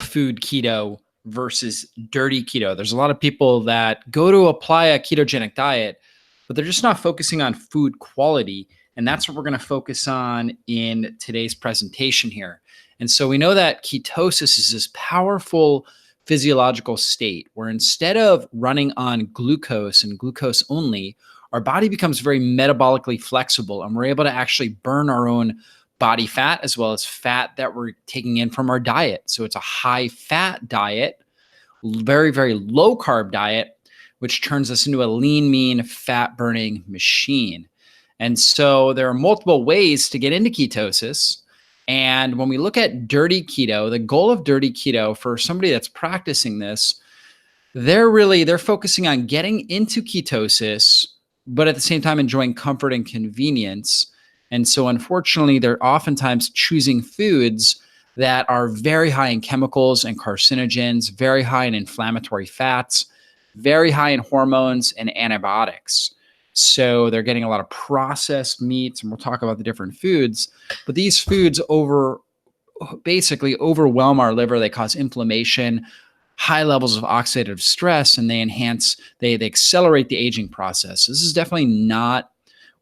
food keto versus dirty keto. There's a lot of people that go to apply a ketogenic diet, but they're just not focusing on food quality. And that's what we're going to focus on in today's presentation here. And so we know that ketosis is this powerful physiological state where instead of running on glucose and glucose only, our body becomes very metabolically flexible and we're able to actually burn our own body fat as well as fat that we're taking in from our diet. So it's a high fat diet, very, very low carb diet, which turns us into a lean, mean, fat burning machine. And so there are multiple ways to get into ketosis. And when we look at dirty keto, the goal of dirty keto for somebody that's practicing this, they're focusing on getting into ketosis, but at the same time enjoying comfort and convenience. And so unfortunately, they're oftentimes choosing foods that are very high in chemicals and carcinogens, very high in inflammatory fats, very high in hormones and antibiotics. So they're getting a lot of processed meats, and we'll talk about the different foods, but these foods basically overwhelm our liver. They cause inflammation, high levels of oxidative stress, and they accelerate the aging process. This is definitely not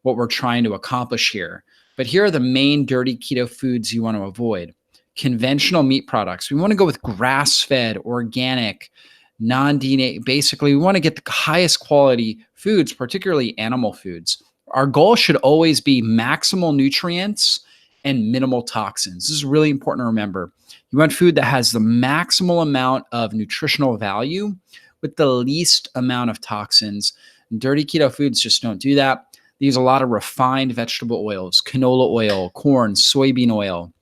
what we're trying to accomplish here. But here are the main dirty keto foods you want to avoid. Conventional meat products. We want to go with grass-fed, organic, non-DNA. Basically, we want to get the highest quality foods, particularly animal foods. Our goal should always be maximal nutrients and minimal toxins. This is really important to remember. You want food that has the maximal amount of nutritional value with the least amount of toxins. Dirty keto foods just don't do that. They use a lot of refined vegetable oils, canola oil, corn, soybean oil,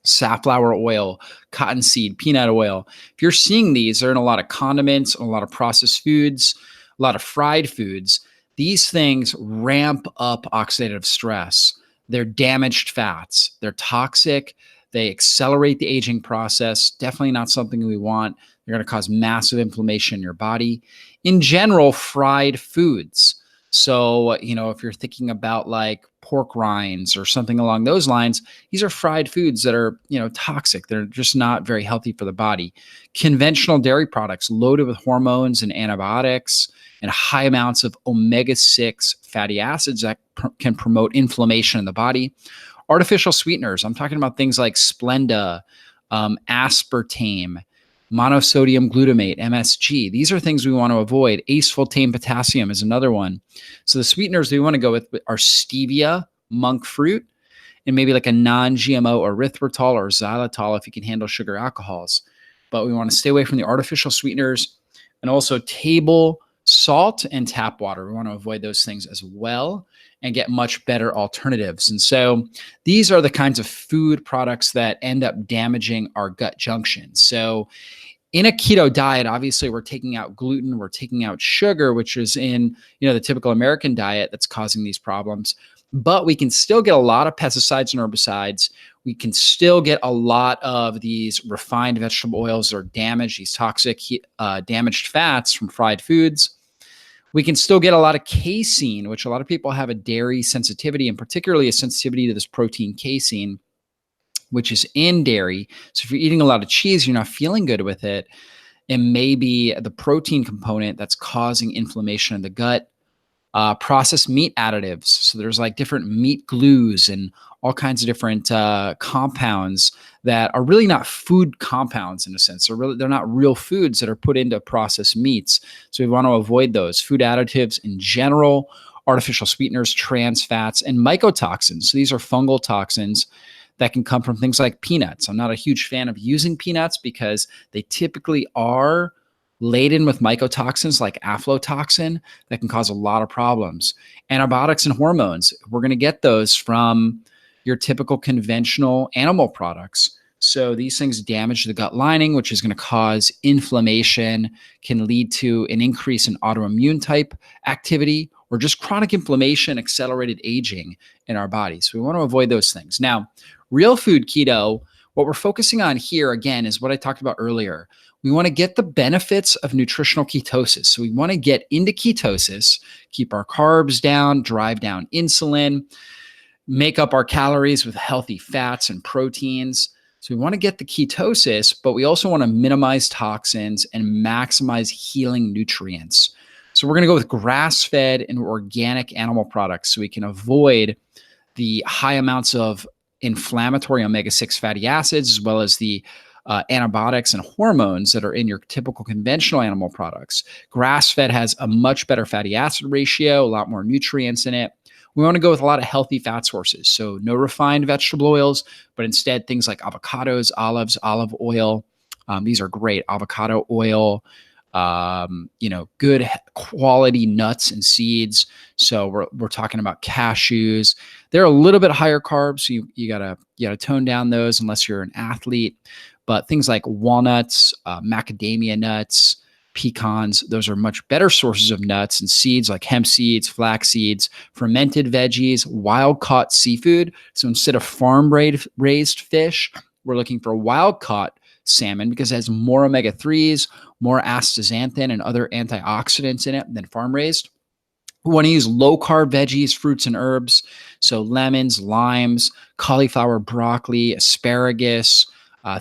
safflower oil, cottonseed, peanut oil. If you're seeing these, they're in a lot of condiments, a lot of processed foods, a lot of fried foods. These things ramp up oxidative stress. They're damaged fats. They're toxic. They accelerate the aging process. Definitely not something we want. They're going to cause massive inflammation in your body. In general, fried foods. So, if you're thinking about like pork rinds or something along those lines, these are fried foods that are, toxic. They're just not very healthy for the body. Conventional dairy products loaded with hormones and antibiotics and high amounts of omega-6 fatty acids that can promote inflammation in the body. Artificial sweeteners. I'm talking about things like Splenda, aspartame, monosodium glutamate, MSG. These are things we want to avoid. Aspartame potassium is another one. So the sweeteners we want to go with are stevia, monk fruit, and maybe like a non-GMO erythritol or xylitol if you can handle sugar alcohols. But we want to stay away from the artificial sweeteners and also table salt and tap water. We want to avoid those things as well and get much better alternatives. And so these are the kinds of food products that end up damaging our gut junction. So in a keto diet, obviously we're taking out gluten, we're taking out sugar, which is in, the typical American diet that's causing these problems. But we can still get a lot of pesticides and herbicides. We can still get a lot of these refined vegetable oils that are damaged, these toxic damaged fats from fried foods. We can still get a lot of casein, which a lot of people have a dairy sensitivity, and particularly a sensitivity to this protein casein, which is in dairy. So if you're eating a lot of cheese, you're not feeling good with it. It may be the protein component that's causing inflammation in the gut. Processed meat additives. So there's like different meat glues and all kinds of different compounds that are really not food compounds in a sense. They're not real foods that are put into processed meats. So we want to avoid those. Food additives in general, artificial sweeteners, trans fats, and mycotoxins. So these are fungal toxins that can come from things like peanuts. I'm not a huge fan of using peanuts because they typically are laden with mycotoxins like aflatoxin that can cause a lot of problems. Antibiotics and hormones, we're going to get those from your typical conventional animal products. So these things damage the gut lining, which is going to cause inflammation, can lead to an increase in autoimmune type activity or just chronic inflammation, accelerated aging in our bodies. So we want to avoid those things. Now, real food keto, what we're focusing on here again is what I talked about earlier. We want to get the benefits of nutritional ketosis. So we want to get into ketosis, keep our carbs down, drive down insulin, make up our calories with healthy fats and proteins. So we want to get the ketosis, but we also want to minimize toxins and maximize healing nutrients. So we're going to go with grass-fed and organic animal products so we can avoid the high amounts of inflammatory omega-6 fatty acids, as well as the antibiotics and hormones that are in your typical conventional animal products. Grass-fed has a much better fatty acid ratio, a lot more nutrients in it. We want to go with a lot of healthy fat sources. So no refined vegetable oils, but instead things like avocados, olives, olive oil. These are great. Avocado oil, good quality nuts and seeds. So we're talking about cashews. They're a little bit higher carbs. So you gotta tone down those unless you're an athlete. But things like walnuts, macadamia nuts, pecans, those are much better sources of nuts and seeds like hemp seeds, flax seeds, fermented veggies, wild caught seafood. So instead of farm raised fish, we're looking for wild caught salmon because it has more omega-3s, more astaxanthin and other antioxidants in it than farm raised. We want to use low carb veggies, fruits, and herbs. So lemons, limes, cauliflower, broccoli, asparagus,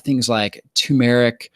things like turmeric,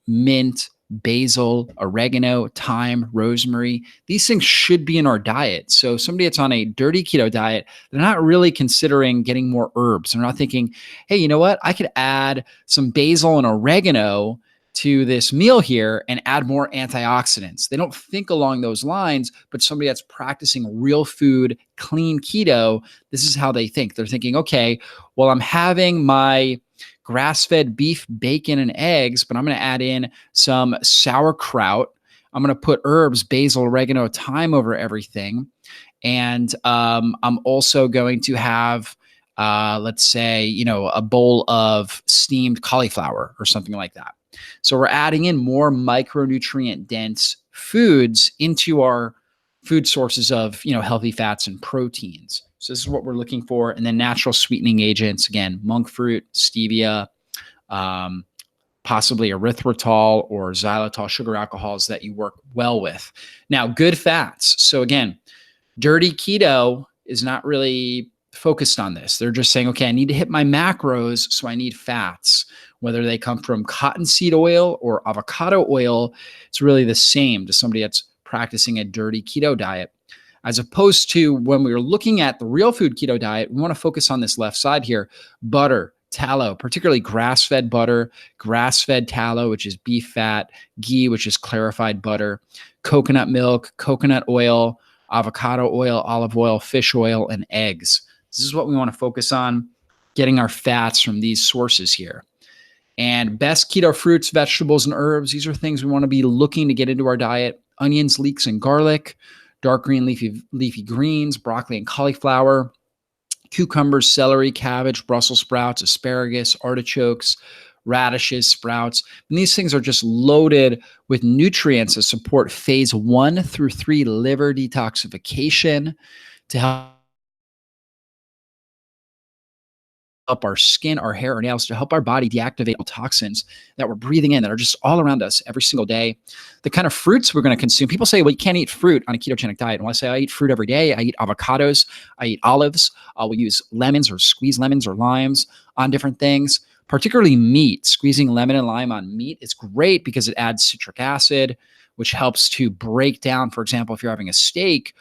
mint, basil, oregano, thyme, rosemary. These things should be in our diet. So somebody that's on a dirty keto diet, they're not really considering getting more herbs. They're not thinking, hey, you know what? I could add some basil and oregano to this meal here and add more antioxidants. They don't think along those lines, but somebody that's practicing real food, clean keto, this is how they think. They're thinking, okay, well, I'm having my grass-fed beef, bacon, and eggs, but I'm going to add in some sauerkraut. I'm going to put herbs, basil, oregano, thyme over everything. And I'm also going to have, let's say, a bowl of steamed cauliflower or something like that. So we're adding in more micronutrient dense foods into our food sources of, healthy fats and proteins. So this is what we're looking for. And then natural sweetening agents, again, monk fruit, stevia, possibly erythritol or xylitol, sugar alcohols that you work well with. Now, good fats. So again, dirty keto is not really focused on this. They're just saying, okay, I need to hit my macros, so I need fats. Whether they come from cottonseed oil or avocado oil, it's really the same to somebody that's practicing a dirty keto diet. As opposed to when we were looking at the real food keto diet, we want to focus on this left side here: butter, tallow, particularly grass-fed butter, grass-fed tallow, which is beef fat, ghee, which is clarified butter, coconut milk, coconut oil, avocado oil, olive oil, fish oil, and eggs. This is what we want to focus on, getting our fats from these sources here. And best keto fruits, vegetables, and herbs. These are things we want to be looking to get into our diet: onions, leeks, and garlic, dark green leafy greens, broccoli and cauliflower, cucumbers, celery, cabbage, Brussels sprouts, asparagus, artichokes, radishes, sprouts. And these things are just loaded with nutrients that support phase 1 through 3 liver detoxification to help our skin, our hair, our nails, to help our body deactivate toxins that we're breathing in that are just all around us every single day. The kind of fruits we're going to consume. People say, well, you can't eat fruit on a ketogenic diet. And I say, I eat fruit every day. I eat avocados. I eat olives. We'll use lemons or squeeze lemons or limes on different things. Particularly meat. Squeezing lemon and lime on meat is great because it adds citric acid, which helps to break down, for example, if you're having a steak,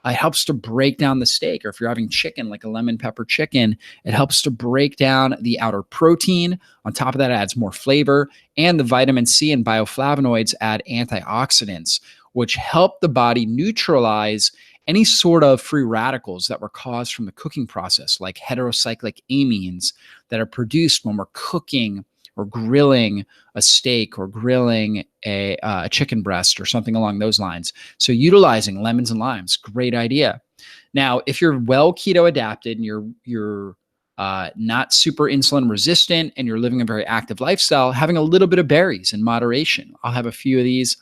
it helps to break down the steak. Or if you're having chicken, like a lemon pepper chicken, it helps to break down the outer protein. On top of that, it adds more flavor. And the vitamin C and bioflavonoids add antioxidants, which help the body neutralize any sort of free radicals that were caused from the cooking process, like heterocyclic amines that are produced when we're cooking or grilling a steak or grilling a chicken breast or something along those lines. So utilizing lemons and limes, great idea. Now, if you're well keto adapted and you're not super insulin resistant and you're living a very active lifestyle, having a little bit of berries in moderation. I'll have a few of these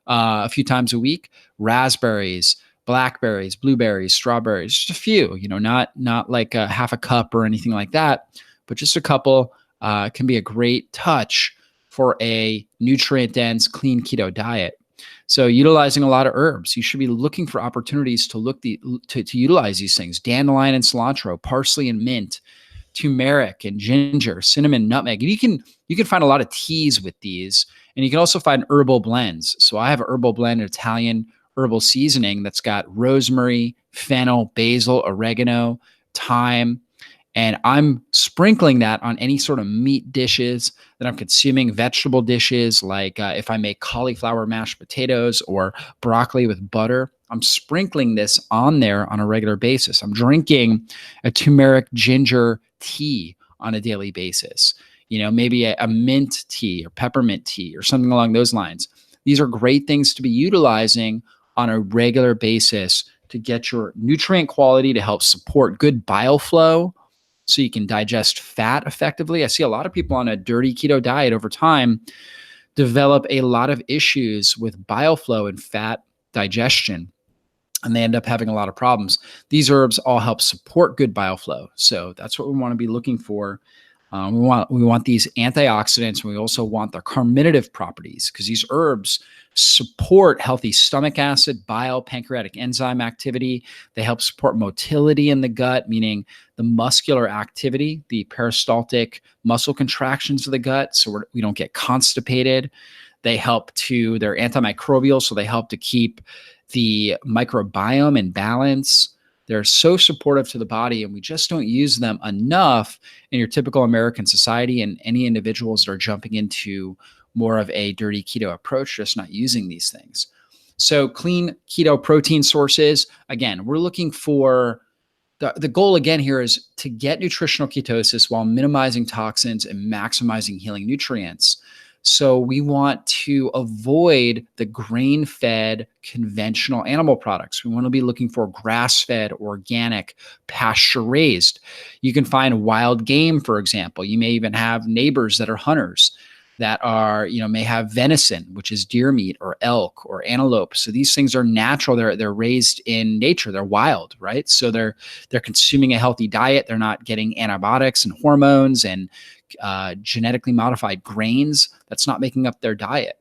a few times a week: raspberries, blackberries, blueberries, strawberries, just a few, not like a half a cup or anything like that, but just a couple. Can be a great touch for a nutrient-dense, clean keto diet. So utilizing a lot of herbs, you should be looking for opportunities to utilize these things: dandelion and cilantro, parsley and mint, turmeric and ginger, cinnamon, nutmeg. And you can find a lot of teas with these, and you can also find herbal blends. So I have an herbal blend, Italian herbal seasoning that's got rosemary, fennel, basil, oregano, thyme, and I'm sprinkling that on any sort of meat dishes that I'm consuming, vegetable dishes, like if I make cauliflower mashed potatoes or broccoli with butter, I'm sprinkling this on there on a regular basis. I'm drinking a turmeric ginger tea on a daily basis, maybe a mint tea or peppermint tea or something along those lines. These are great things to be utilizing on a regular basis to get your nutrient quality, to help support good bile flow so you can digest fat effectively. I see a lot of people on a dirty keto diet over time develop a lot of issues with bile flow and fat digestion, and they end up having a lot of problems. These herbs all help support good bile flow. So that's what we want to be looking for. We want these antioxidants, and we also want their carminative properties, because these herbs support healthy stomach acid, bile, pancreatic enzyme activity. They help support motility in the gut, meaning the muscular activity, the peristaltic muscle contractions of the gut, so we don't get constipated. They're antimicrobial, so they help to keep the microbiome in balance. They're so supportive to the body, and we just don't use them enough in your typical American society. And any individuals that are jumping into more of a dirty keto approach, just not using these things. So clean keto protein sources, again, we're looking for the goal again here is to get nutritional ketosis while minimizing toxins and maximizing healing nutrients. So we want to avoid the grain-fed conventional animal products. We want to be looking for grass-fed, organic, pasture-raised. You can find wild game, for example. You may even have neighbors that are hunters that are, may have venison, which is deer meat, or elk or antelope. So these things are natural. They're raised in nature. They're wild, right? So they're consuming a healthy diet. They're not getting antibiotics and hormones and genetically modified grains. That's not making up their diet.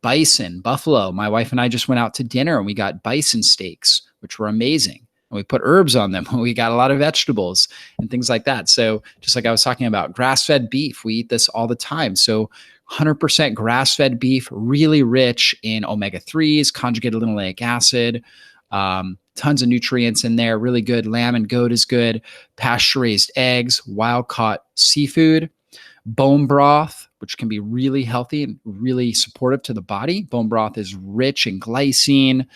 Bison, buffalo. My wife and I just went out to dinner and we got bison steaks, which were amazing. And we put herbs on them. We got a lot of vegetables and things like that. So just like I was talking about, grass-fed beef, we eat this all the time. So 100% grass-fed beef, really rich in omega-3s, conjugated linoleic acid, tons of nutrients in there, really good. Lamb and goat is good. Pasture-raised eggs, wild-caught seafood, bone broth, which can be really healthy and really supportive to the body. Bone broth is rich in glycine,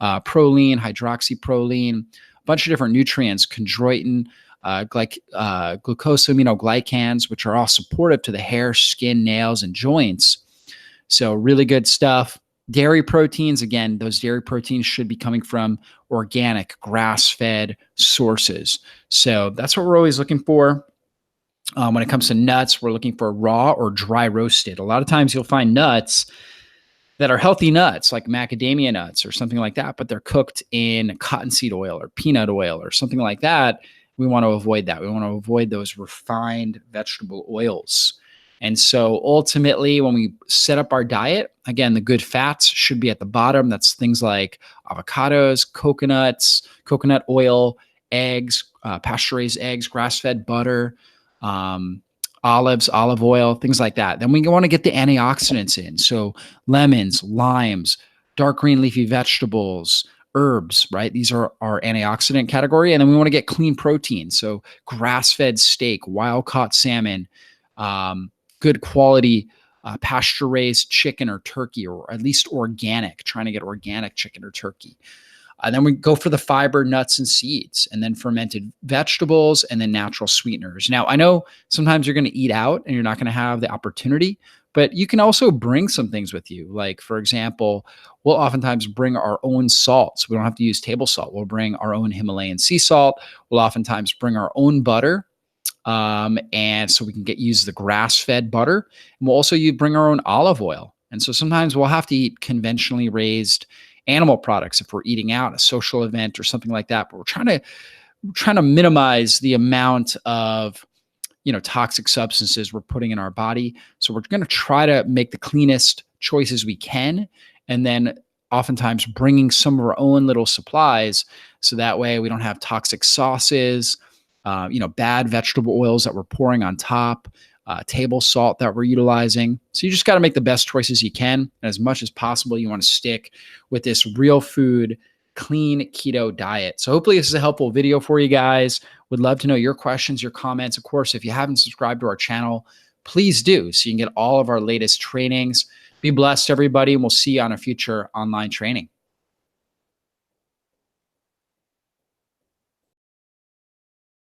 proline, hydroxyproline, a bunch of different nutrients, chondroitin, glucosaminoglycans, which are all supportive to the hair, skin, nails, and joints. So really good stuff. Dairy proteins, again, those dairy proteins should be coming from organic, grass-fed sources. So that's what we're always looking for. When it comes to nuts, we're looking for raw or dry roasted. A lot of times you'll find nuts that are healthy nuts, like macadamia nuts or something like that, but they're cooked in cottonseed oil or peanut oil or something like that. We want to avoid that. We want to avoid those refined vegetable oils. And so ultimately, when we set up our diet, again, the good fats should be at the bottom. That's things like avocados, coconuts, coconut oil, eggs, pasture-raised eggs, grass-fed butter, olives, olive oil, things like that. Then we want to get the antioxidants in. So lemons, limes, dark green leafy vegetables, herbs, right? These are our antioxidant category. And then we want to get clean protein. So grass-fed steak, wild-caught salmon, good quality pasture-raised chicken or turkey, or at least organic, trying to get organic chicken or turkey. Then we go for the fiber, nuts, and seeds, and then fermented vegetables, and then natural sweeteners. Now, I know sometimes you're going to eat out and you're not going to have the opportunity, but you can also bring some things with you. Like, for example, we'll oftentimes bring our own salts. We don't have to use table salt. We'll bring our own Himalayan sea salt. We'll oftentimes bring our own butter. And so we can use the grass-fed butter. And we'll also bring our own olive oil. And so sometimes we'll have to eat conventionally raised animal products if we're eating out at a social event or something like that. But we're trying to minimize the amount of toxic substances we're putting in our body. So we're going to try to make the cleanest choices we can, and then oftentimes bringing some of our own little supplies, so that way we don't have toxic sauces, bad vegetable oils that we're pouring on top, table salt that we're utilizing. So you just got to make the best choices you can. And as much as possible, you want to stick with this real food, clean keto diet. So hopefully this is a helpful video for you guys. Would love to know your questions, your comments. Of course, if you haven't subscribed to our channel, please do so you can get all of our latest trainings. Be blessed, everybody, and we'll see you on a future online training.